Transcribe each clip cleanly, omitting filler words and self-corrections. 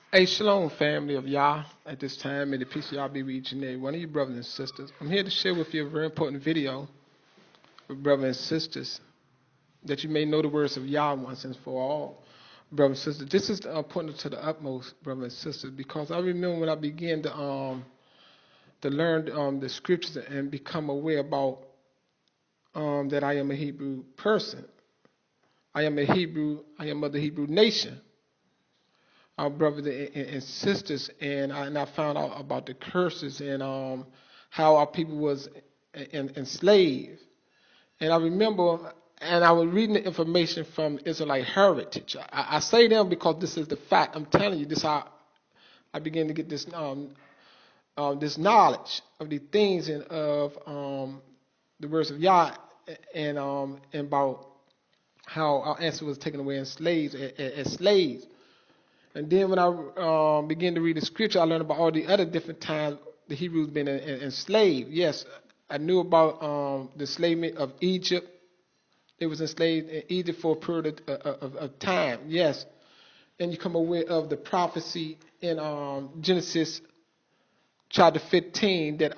Hey, shalom, family of Yah. At this time, may the peace of Yah be with each and every one of you, brothers and sisters. I'm here to share with you a very important video, with brothers and sisters, that you may know the words of Yah once and for all, brothers and sisters. This is important to the utmost, brothers and sisters, because I remember when I began to learn the scriptures and become aware about that I am a Hebrew person. I am of the Hebrew nation. Our brothers and sisters, and I found out about the curses and how our people was enslaved. And I remember, and I was reading the information from Israelite Heritage. I say them because this is the fact. I'm telling you, this how I began to get this this knowledge of the things and of the words of Yah and about how our ancestors was taken away as slaves. And then when I began to read the scripture, I learned about all the other different times the Hebrews been enslaved. Yes, I knew about the enslavement of Egypt. They was enslaved in Egypt for a period of time. Yes, and you come aware of the prophecy in Genesis chapter 15 that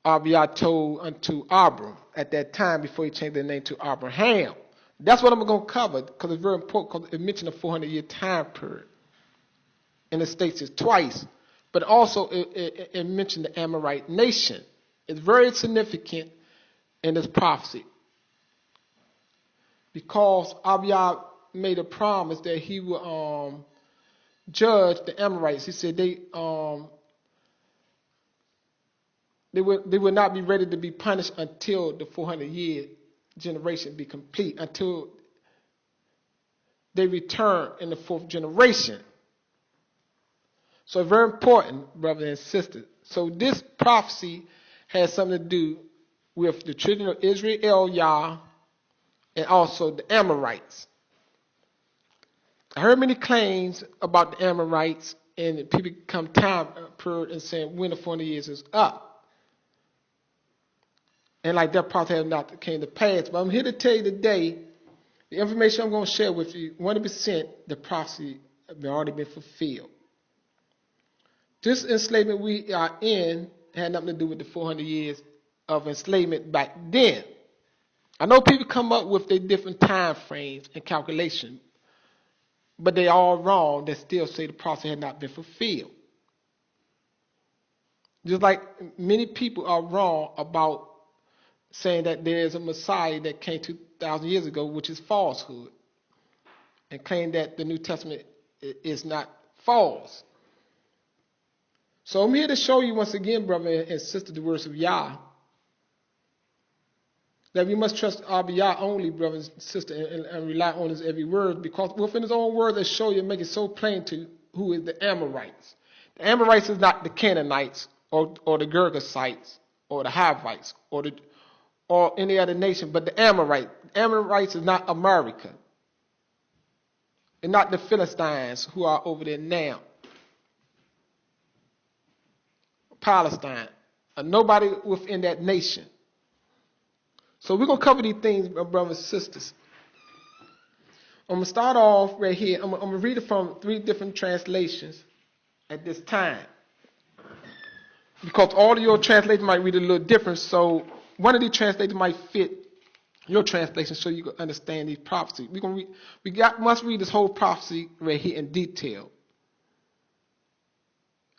Abiyah told unto Abram at that time before he changed the name to Abraham. That's what I'm going to cover because it's very important because it mentioned a 400-year time period. And it states it twice. But also it mentioned the Amorite nation. It's very significant in this prophecy. Because Abiyah made a promise that he would judge the Amorites. He said they would not be ready to be punished until the 400-year generation be complete, until they return in the fourth generation. So very important, brothers and sisters. So this prophecy has something to do with the children of Israel, Yah, and also the Amorites. I heard many claims about the Amorites, and people come time period and saying when the 400 years is up. And like that prophecy has not came to pass. But I'm here to tell you today, the information I'm going to share with you, 100% the prophecy has already been fulfilled. This enslavement we are in had nothing to do with the 400 years of enslavement back then. I know people come up with their different time frames and calculations, but they all wrong. They still say the prophecy had not been fulfilled. Just like many people are wrong about saying that there is a Messiah that came 2,000 years ago, which is falsehood, and claim that the New Testament is not false. So I'm here to show you once again, brother and sister, the words of Yah, that we must trust Abiyah only, brothers and sisters, and rely on his every word, because within his own words, they show you and make it so plain to who is the Amorites. The Amorites is not the Canaanites or the Girgasites or the Hivites or any other nation, but the Amorites. The Amorites is not America. And not the Philistines who are over there now. Palestine. Nobody within that nation. So we're going to cover these things, brothers and sisters. I'm going to start off right here. I'm going to read it from 3 different translations at this time. Because all of your translators might read it a little different, so one of these translators might fit your translation so you can understand these prophecies. Must read this whole prophecy right here in detail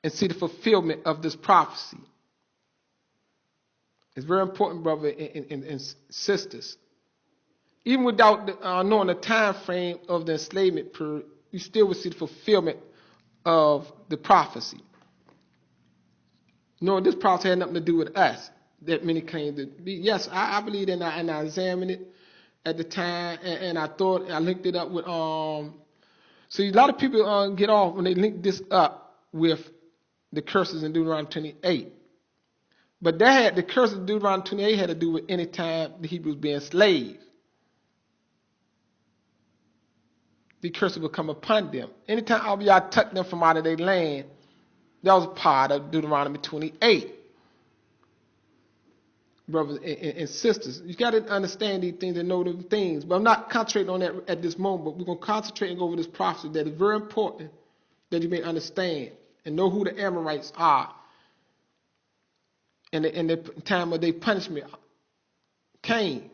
and see the fulfillment of this prophecy. It's very important, brother and sisters. Even without knowing the time frame of the enslavement period, you still will see the fulfillment of the prophecy. Knowing this prophecy had nothing to do with us, that many claim to be. Yes, I believe in that, and I examined it at the time, and I thought, I linked it up with, see, a lot of people get off when they link this up with the curses in Deuteronomy 28. But the curses in Deuteronomy 28 had to do with any time the Hebrews being enslaved. The curses would come upon them. Anytime Abiyah took them from out of their land, that was part of Deuteronomy 28. Brothers and sisters, you got to understand these things and know the things. But I'm not concentrating on that at this moment, but we're going to concentrate and go over this prophecy that is very important that you may understand and know who the Amorites are and the time of their punishment came.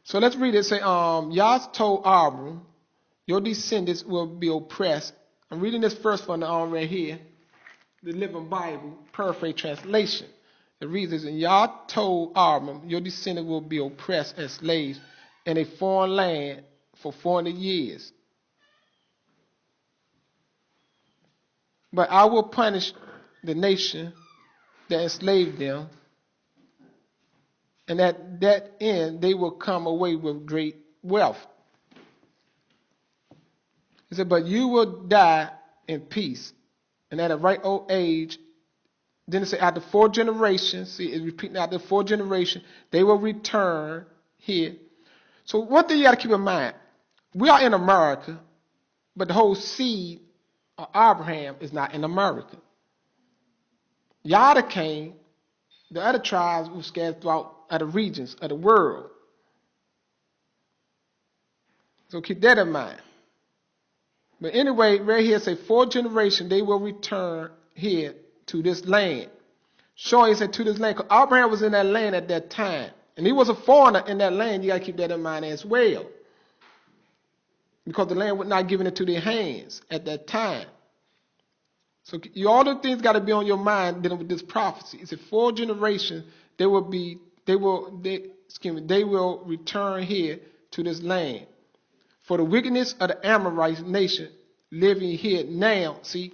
So let's read it. It say, Yah told Abram, your descendants will be oppressed. I'm reading this first one right here, the Living Bible, paraphrase translation. It reads this, and Yah told Abram, your descendants will be oppressed as slaves in a foreign land for 400 years. But I will punish the nation that enslaved them, and at that end they will come away with great wealth. He said, but you will die in peace, and at a right old age. Then it said, after 4 generations, see, it's repeating, after 4 generations, they will return here. So one thing you got to keep in mind, we are in America, but the whole seed of Abraham is not in America. Yada came, the other tribes were scattered throughout other regions of the world. So keep that in mind. But anyway, right here it says 4 generations, they will return here to this land. Showing, he said, to this land, because Abraham was in that land at that time. And he was a foreigner in that land. You got to keep that in mind as well. Because the land was not given into their hands at that time. So all the things got to be on your mind dealing with this prophecy. It's a 4 generations, they will return here to this land. For the wickedness of the Amorites nation living here now, see,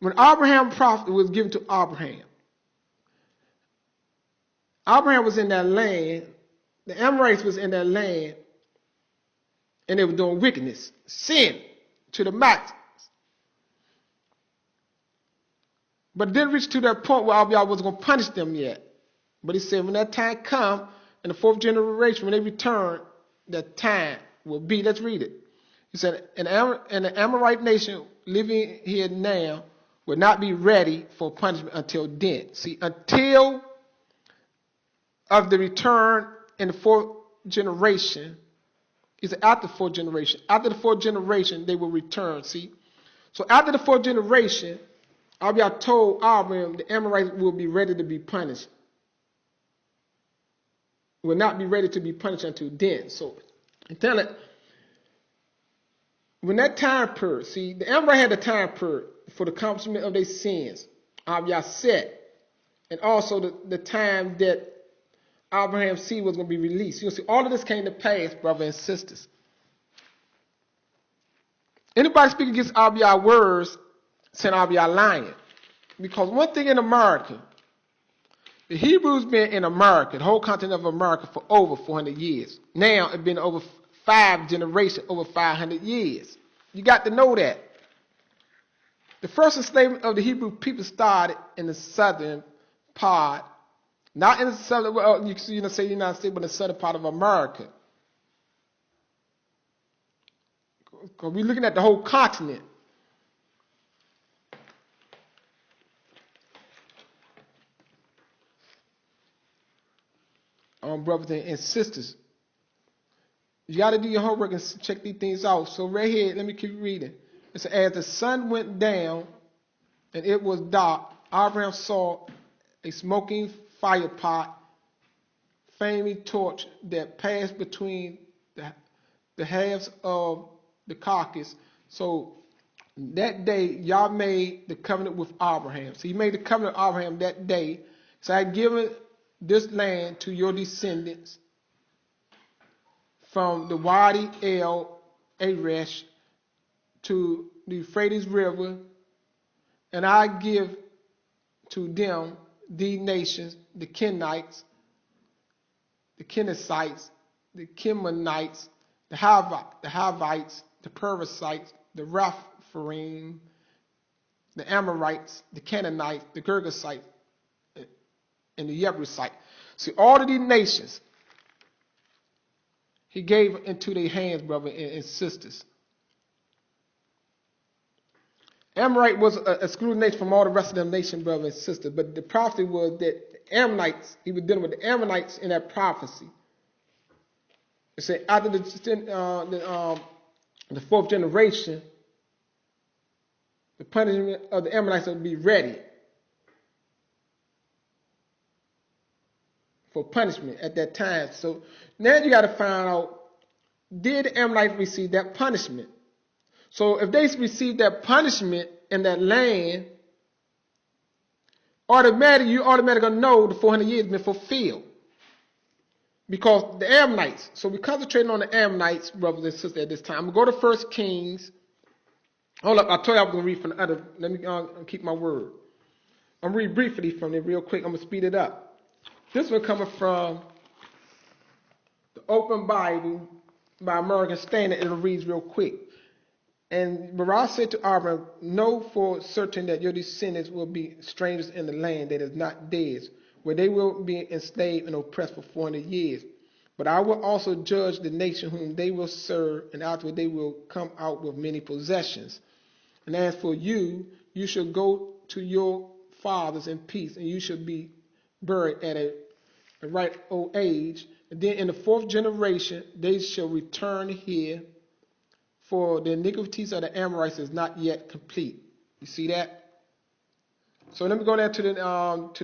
when Abraham prophet was given to Abraham, Abraham was in that land, the Amorites was in that land, and they were doing wickedness, sin to the max. But it didn't reach to that point where Abraham was going to punish them yet. But he said when that time comes, in the 4th generation, when they return, that time will be. Let's read it. He said, and the Amorite nation living here now will not be ready for punishment until then. See, until of the return in the 4th generation, he said after 4th generation. After the 4th generation, they will return. See, so after the 4th generation, Abraham told Abraham the Amorites will be ready to be punished. Will not be ready to be punished until then. So, tell it. When that time period, see, the Amorite had a time period for the accomplishment of their sins. Abraham set, and also the time that Abraham's seed was going to be released. You see, all of this came to pass, brothers and sisters. Anybody speaking against Abraham's words, saying Abraham lying. Because one thing in America, the Hebrews been in America, the whole continent of America, for over 400 years. Now it's been over 5 generations, over 500 years. You got to know that. The first enslavement of the Hebrew people started in the southern part, not in the southern, well, you can say the United States, but in the southern part of America. Because we're looking at the whole continent. Brothers and sisters, you got to do your homework and check these things out. So right here, let me keep reading. It says, as the sun went down and it was dark, Abraham saw a smoking fire pot, flaming torch that passed between the halves of the carcass. So that day, Yah made the covenant with Abraham. So he made the covenant with Abraham that day. So I had given this land to your descendants from the Wadi El Aresh to the Euphrates River, and I give to them the nations, the Kenites, the Kenizzites, the Chemonites, the Hivites, the Perizzites, the Rephaim, the Amorites, the Canaanites, the Girgasites, and the Jebusite. See, all of these nations, he gave into their hands, brothers and sisters. Amorite was an excluded nation from all the rest of them nations, brothers and sisters. But the prophecy was that the Ammonites, he was dealing with the Ammonites in that prophecy. It said after the 4th generation, The punishment of the Amorites will be ready for punishment at that time. So now you got to find out, did the Amorites receive that punishment? So if they received that punishment in that land, you automatically know the 400 years been fulfilled. Because the Ammonites, so we're concentrating on the Ammonites, brothers and sisters, at this time. I'm going to go to 1 Kings. Hold up, I told you I was going to read from the other. Let me keep my word. I'm read briefly from it real quick. I'm going to speed it up. This one coming from the Open Bible by American Standard. It reads real quick. And Barah said to Abram, know for certain that your descendants will be strangers in the land that is not theirs, where they will be enslaved and oppressed for 400 years. But I will also judge the nation whom they will serve, and afterward they will come out with many possessions. And as for you, you shall go to your fathers in peace, and you shall be buried at a ripe old age. And then in the 4th generation they shall return here, for the iniquities of the Amorites is not yet complete. You see that? So let me go down to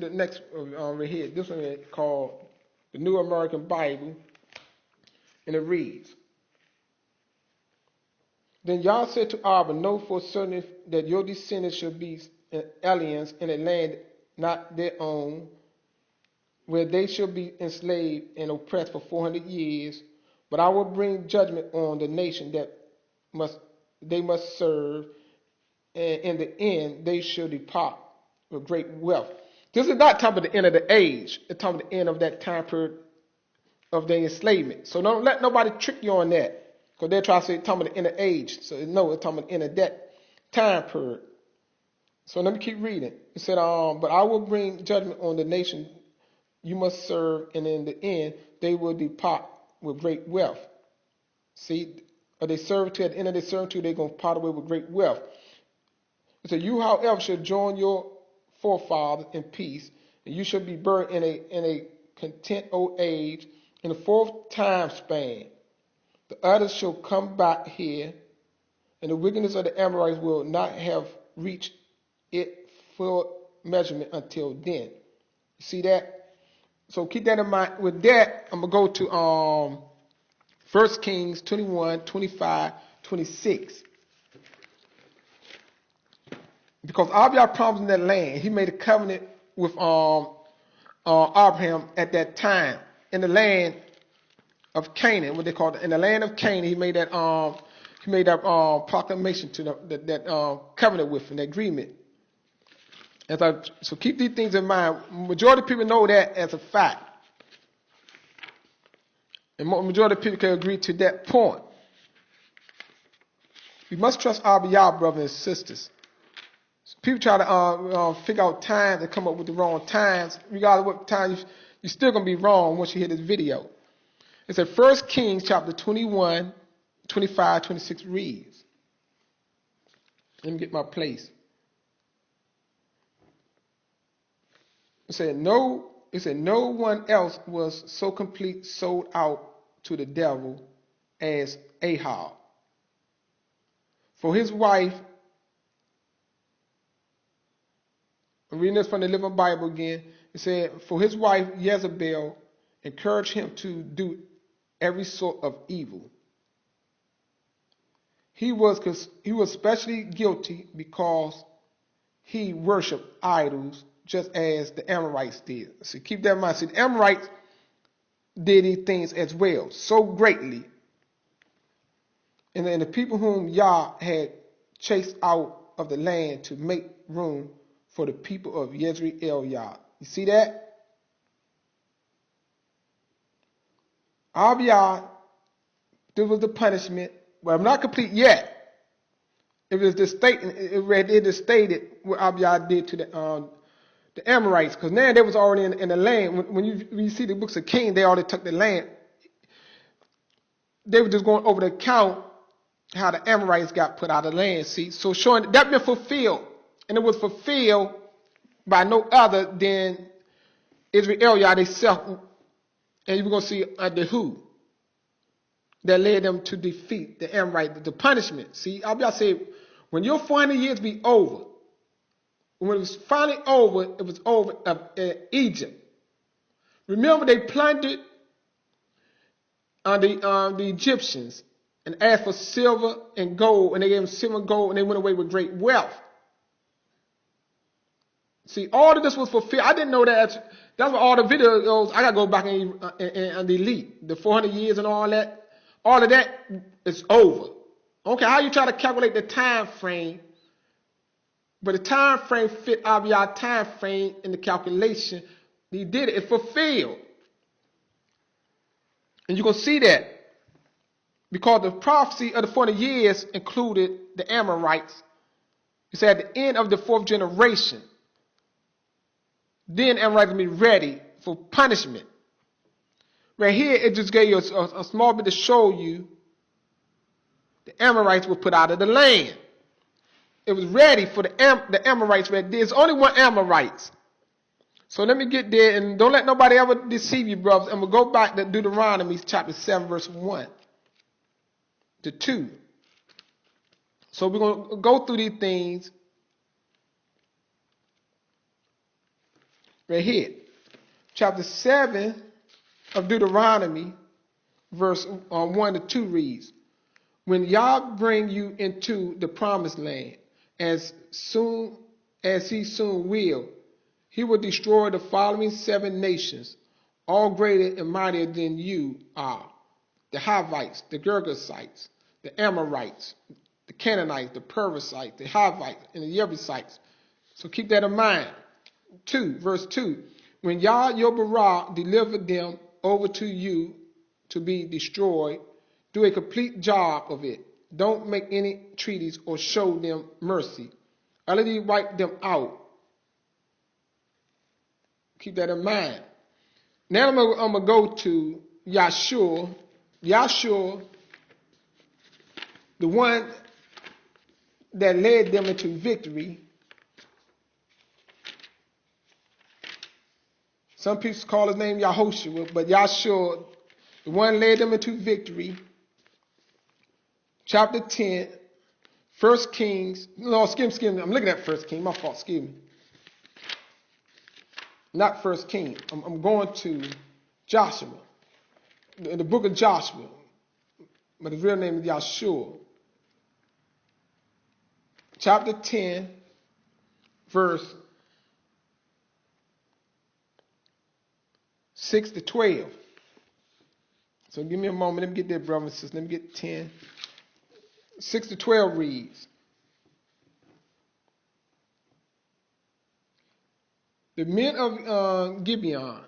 the next right here. This one is called the New American Bible, and it reads: Then Yah said to Abram, know for certain that your descendants shall be aliens in a land not their own, where they shall be enslaved and oppressed for 400 years. But I will bring judgment on the nation that they must serve, and in the end they shall depart with great wealth. This is not talking about the end of the age. It's talking about the end of that time period of the enslavement. So don't let nobody trick you on that, because they're trying to say it's talking about the end of age. So no, it's talking about the end of that time period. So let me keep reading. It said, but I will bring judgment on the nation you must serve, and in the end they will depart with great wealth. See, or they serve to, at the end of their servitude, they're going to part away with great wealth. It said, you, however, shall join your forefathers in peace, and you shall be buried in a content old age in the 4th time span. The others shall come back here, and the wickedness of the Amorites will not have reached its full measurement until then. You see that? So keep that in mind. With that, I'm going to go to 1 Kings 21, 25, 26. Because Abiah promised in that land, he made a covenant with Abraham at that time in the land of Canaan, what they call it. In the land of Canaan, he made that proclamation to that covenant with him, that agreement. So keep these things in mind. Majority of people know that as a fact. And majority of people can agree to that point. We must trust Abiyah, brothers and sisters. So people try to figure out times and come up with the wrong times. Regardless of what time, you're still going to be wrong once you hear this video. It's at 1 Kings chapter 21, 25, 26 reads. Let me get my place. It said, no one else was so complete sold out to the devil as Ahab. For his wife, I'm reading this from the Living Bible again. It said, for his wife Jezebel encouraged him to do every sort of evil. He was especially guilty because he worshipped idols, just as the Amorites did. So keep that in mind. See, the Amorites did these things as well, so greatly. And then the people whom Yah had chased out of the land to make room for the people of Yezreel Yah. You see that? Abiyah, this was the punishment. Well, I'm not complete yet. It was the statement. It is stated what Abiyah did to the Amorites, because now they was already in the land. When you see the books of Kings, they already took the land. They were just going over the account how the Amorites got put out of the land. See, so showing that been fulfilled, and it was fulfilled by no other than Israel Yah themselves. And you're going to see the who that led them to defeat the Amorites, the punishment. See, I'll say When your 400 years be over, when it was finally over, it was over Egypt. Remember, they plundered the Egyptians and asked for silver and gold, and they gave them silver and gold, and they went away with great wealth. See, all of this was fulfilled. I didn't know that. That's what all the videos, I got to go back and delete. The 400 years and all that. All of that is over. Okay, how you try to calculate the time frame, but the time frame fit our time frame in the calculation. He did it. It fulfilled. And you're going to see that. Because the prophecy of the 400 years included the Amorites. It said at the end of the 4th generation, then Amorites will be ready for punishment. Right here, it just gave you a small bit to show you the Amorites were put out of the land. It was ready for the Amorites. There's only one Amorites. So let me get there, and don't let nobody ever deceive you, brothers. And we'll go back to Deuteronomy chapter 7, verse 1 to 2. So we're going to go through these things right here. Chapter 7 of Deuteronomy, verse 1 to 2 reads, when Yah bring you into the promised land, as soon as he soon will, he will destroy the following 7 nations, all greater and mightier than you are: the Hivites, the Girgashites, the Amorites, the Canaanites, the Perizzites, the Hivites, and the Jebusites. So keep that in mind. 2, verse 2. When Yah your Barah delivered them over to you to be destroyed, do a complete job of it. Don't make any treaties or show them mercy. Utterly wipe them out. Keep that in mind. Now I'm going to go to Yahshua. Yahshua, the one that led them into victory. Some people call his name Yahushua, but Yahshua, the one led them into victory. Chapter 10, 1 Kings. No, excuse me. I'm looking at 1 Kings. My fault. Excuse me. Not 1 Kings. I'm going to Joshua. In the book of Joshua. But his real name is Yahshua. Chapter 10, verse 6 to 12. So give me a moment. Let me get there, brothers and sisters. Let me get 10. 6 to 12 reads, the men of Gibeon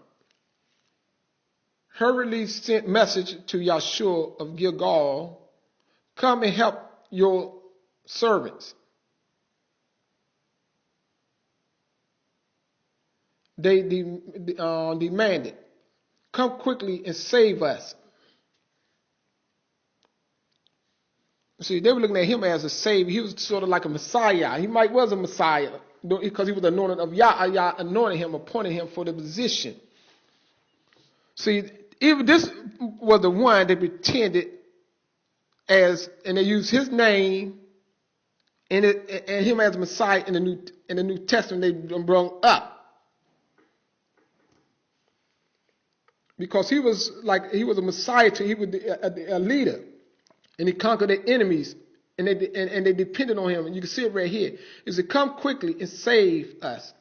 hurriedly sent message to Yahshua of Gilgal, come and help your servants. They demanded, come quickly and save us. See, they were looking at him as a savior. He was sort of like a Messiah. He was a Messiah because he was anointed of Yah. Yah anointed him, appointed him for the position. See, even this was the one that pretended and they used his name and him as Messiah in the New Testament. They brought up because he was a Messiah. He was a leader. And he conquered their enemies, and they depended on him. And you can see it right here. He said, come quickly and save us.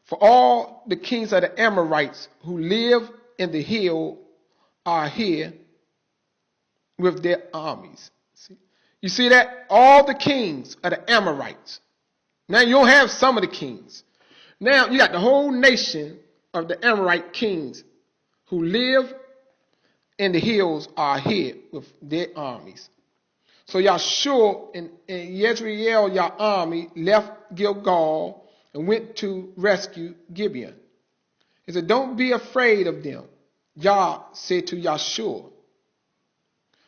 For all the kings of the Amorites who live in the hill are here with their armies. See? You see that? All the kings of the Amorites. Now you don't have some of the kings. Now you got the whole nation of the Amorite kings who live and the hills are here with their armies. So Yahshua and Yezreel, your army, left Gilgal and went to rescue Gibeon. He said, don't be afraid of them, Yah said to Yahshua,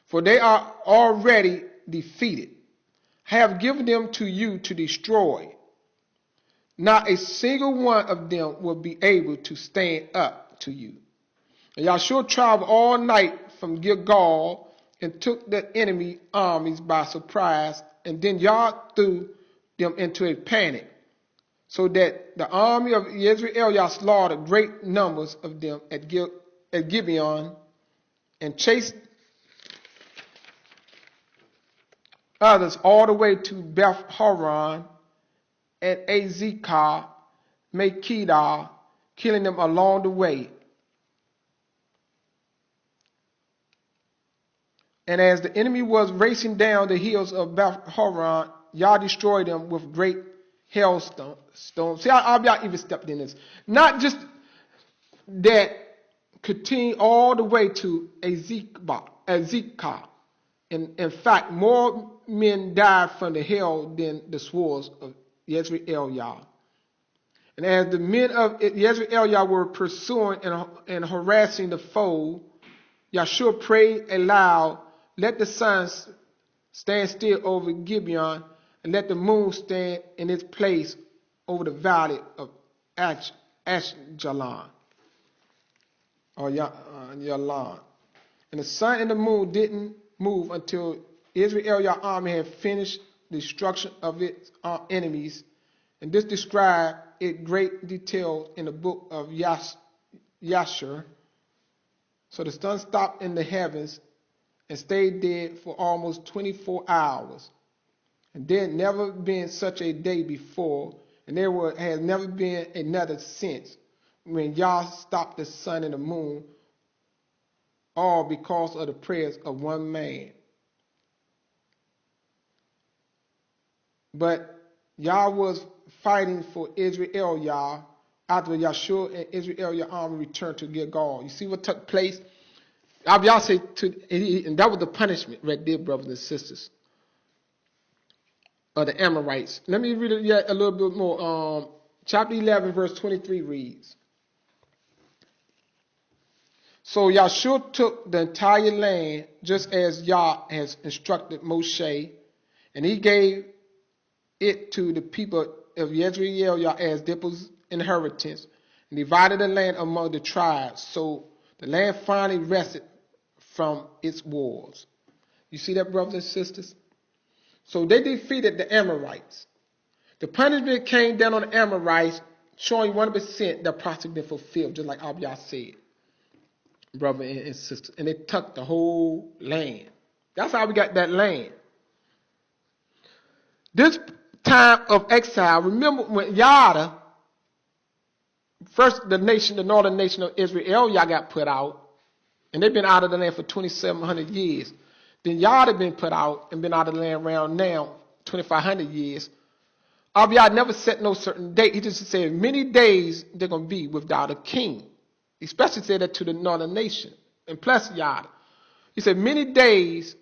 for they are already defeated. I have given them to you to destroy. Not a single one of them will be able to stand up to you. And Yahshua traveled all night from Gilgal and took the enemy armies by surprise, and then Yah threw them into a panic, so that the army of Israel Yah slaughtered great numbers of them at Gibeon, and chased others all the way to Beth Horon and Azekah, Makkedah, killing them along the way. And as the enemy was racing down the hills of Beth Horon, Yah destroyed them with great hailstones. See how Yah even stepped in this. Not just that, continue all the way to Azekah. In fact, more men died from the hail than the swords of Yezreel Yah. And as the men of Yezreel Yah were pursuing and harassing the foe, Yahshua prayed aloud, "Let the sun stand still over Gibeon, and let the moon stand in its place over the valley of Ashkelon." Or Yalan. And the sun and the moon didn't move until Israel, Yah army, had finished destruction of its enemies. And this described in great detail in the book of Yashar. So the sun stopped in the heavens and stayed dead for almost 24 hours. And there had never been such a day before, and there has never been another since, when Yah stopped the sun and the moon, all because of the prayers of one man. But Yah was fighting for Israel Yah after Yahshua and Israel Yah army returned to Gilgal. You see what took place? Yah said and that was the punishment right there, brothers and sisters, of the Amorites. Let me read it yet a little bit more. Chapter 11, verse 23 reads, "So Yahshua took the entire land just as Yah has instructed Moshe, and he gave it to the people of Yezreel Yah as their inheritance, and divided the land among the tribes. So the land finally rested from its wars." You see that, brothers and sisters? So they defeated the Amorites. The punishment came down on the Amorites, showing 100% that prophecy been fulfilled, just like Abiyah said, brother and sister. And they took the whole land. That's how we got that land. This time of exile, remember when Yada, first the northern nation of Israel, Yah got put out, and they've been out of the land for 2,700 years. Then Yada been put out and been out of the land around now 2,500 years. Abiyah never set no certain date. He just said many days they're going to be without a king. He especially said that to the northern nation. And plus Yada. He said many days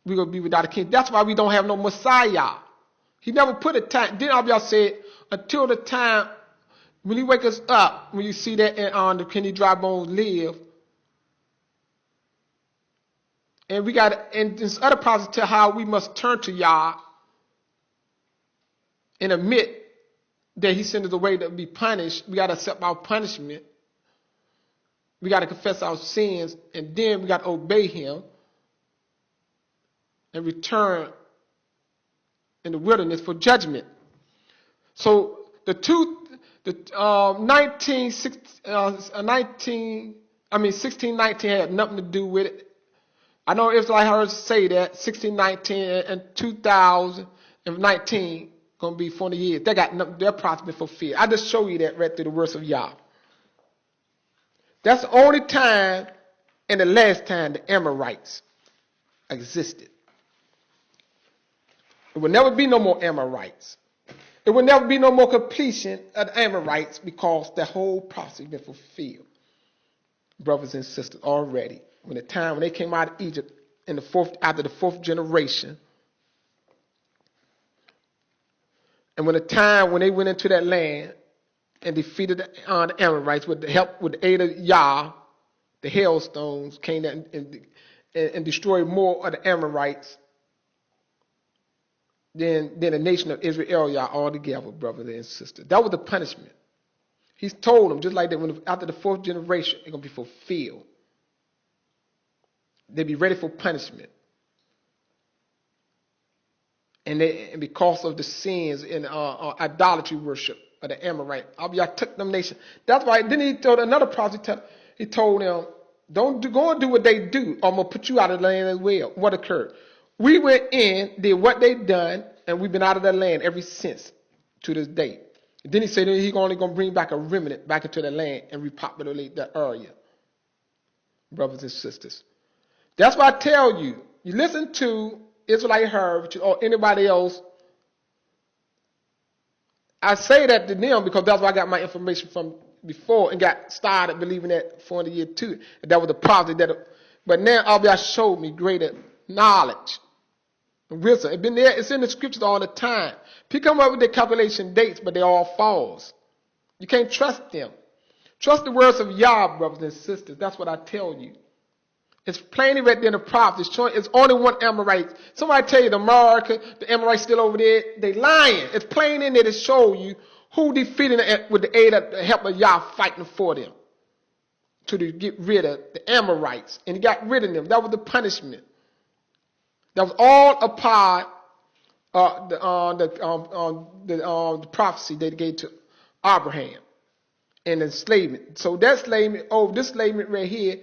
we're going to be without a king. That's why we don't have no Messiah. He never put a time. Then Abiyah said until the time when he wake us up, when you see that on the Can Dry Bones Live. And we got, and this other prophets tell how we must turn to Yah and admit that he sent us away to be punished. We got to accept our punishment. We got to confess our sins, and then we got to obey him and return in the wilderness for judgment. So the 1619 had nothing to do with it. I know Israel heard say that 1619 and 2019 going to be 40 years. They got nothing, their prophecy been fulfilled. I just show you that right through the words of Yah. That's the only time and the last time the Amorites existed. It will never be no more Amorites. It will never be no more completion of the Amorites because the whole prophecy has been fulfilled. Brothers and sisters, already. When they came out of Egypt after the fourth generation, and when they went into that land and defeated the Amorites with the aid of Yah, the hailstones came down and destroyed more of the Amorites than the nation of Israel Yah altogether, brothers and sisters. That was the punishment. He's told them just like that. After the fourth generation, it's going to be fulfilled. They be ready for punishment. And because of the sins and idolatry worship of the Amorites, I took them nation. That's why. Then he told another prophet. He told them, go and do what they do, or I'm gonna put you out of the land as well. What occurred? We went in, did what they done, and we've been out of that land ever since to this day. And then he said he's only gonna bring back a remnant back into the land and repopulate that area. Brothers and sisters, that's why I tell you. You listen to Israelite Herb or anybody else. I say that to them because that's where I got my information from before and got started believing that 400 years too. That was the prophet but now Allah showed me greater knowledge and wisdom. It's been there, it's in the scriptures all the time. People come up with their calculation dates, but they all false. You can't trust them. Trust the words of Yah, brothers and sisters. That's what I tell you. It's plainly right there in the prophets. It's only one Amorite. Somebody tell you the Amorites still over there. They lying. It's plain in there to show you who defeated them with the aid of the help of Yah fighting for them. To get rid of the Amorites. And he got rid of them. That was the punishment. That was all a part of the prophecy they gave to Abraham. And enslavement. So that enslavement, this enslavement right here,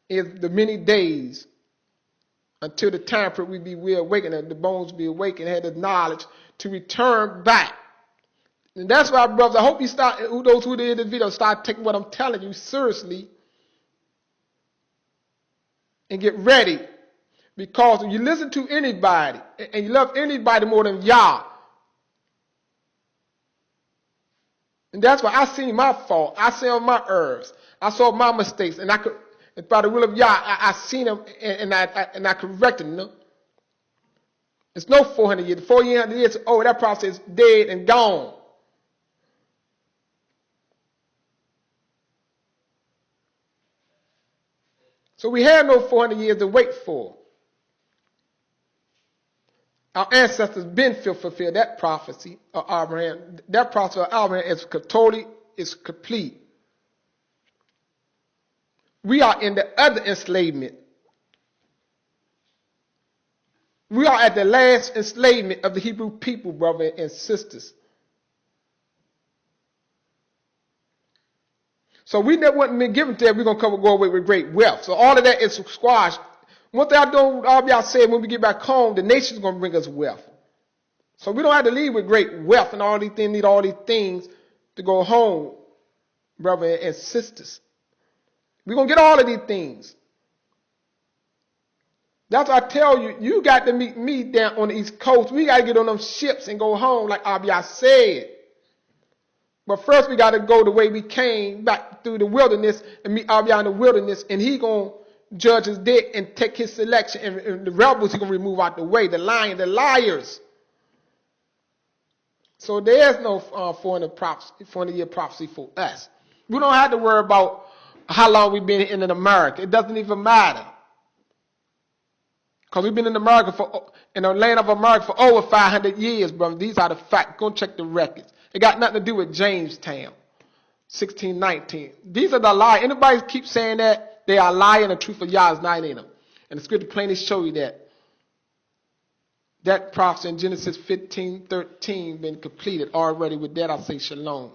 is the many days until the time for we be reawakened and the bones be awakened, had the knowledge to return back. And that's why, brothers, I hope you start, those who did this video, start taking what I'm telling you seriously and get ready. Because if you listen to anybody and you love anybody more than Yah, and that's why I seen my fault. I saw my errors. I saw my mistakes, and and by the will of Yah, I seen them and I corrected them. It's no 400 years. 400 years, that process is dead and gone. So we have no 400 years to wait for. Our ancestors been fulfilled that prophecy of Abraham. That prophecy of Abraham is complete. We are in the other enslavement. We are at the last enslavement of the Hebrew people, brothers and sisters. So we never wouldn't been given to that. We're going to go away with great wealth. So all of that is squashed. One thing I don't, all y'all said, when we get back home, the nation's going to bring us wealth. So we don't have to leave with great wealth and all these things, need all these things to go home, brothers and sisters. We're going to get all of these things. That's why I tell you, you got to meet me down on the East Coast. We got to get on them ships and go home like Abiyah said. But first we got to go the way we came back through the wilderness and meet Abiyah in the wilderness. And he going to judge his debt and take his selection. And the rebels he going to remove out the way. The lying, the liars. So there's no 400-year prophecy for us. We don't have to worry about how long we've been in America. It doesn't even matter. Because we've been in in the land of America for over 500 years, brother. These are the facts. Go check the records. It got nothing to do with Jamestown, 1619. These are the lies. Anybody keep saying that, they are lying. The truth of Yah is not in them. And the scripture plainly show you that. That prophecy in Genesis 15:13 been completed already. With that, I say shalom.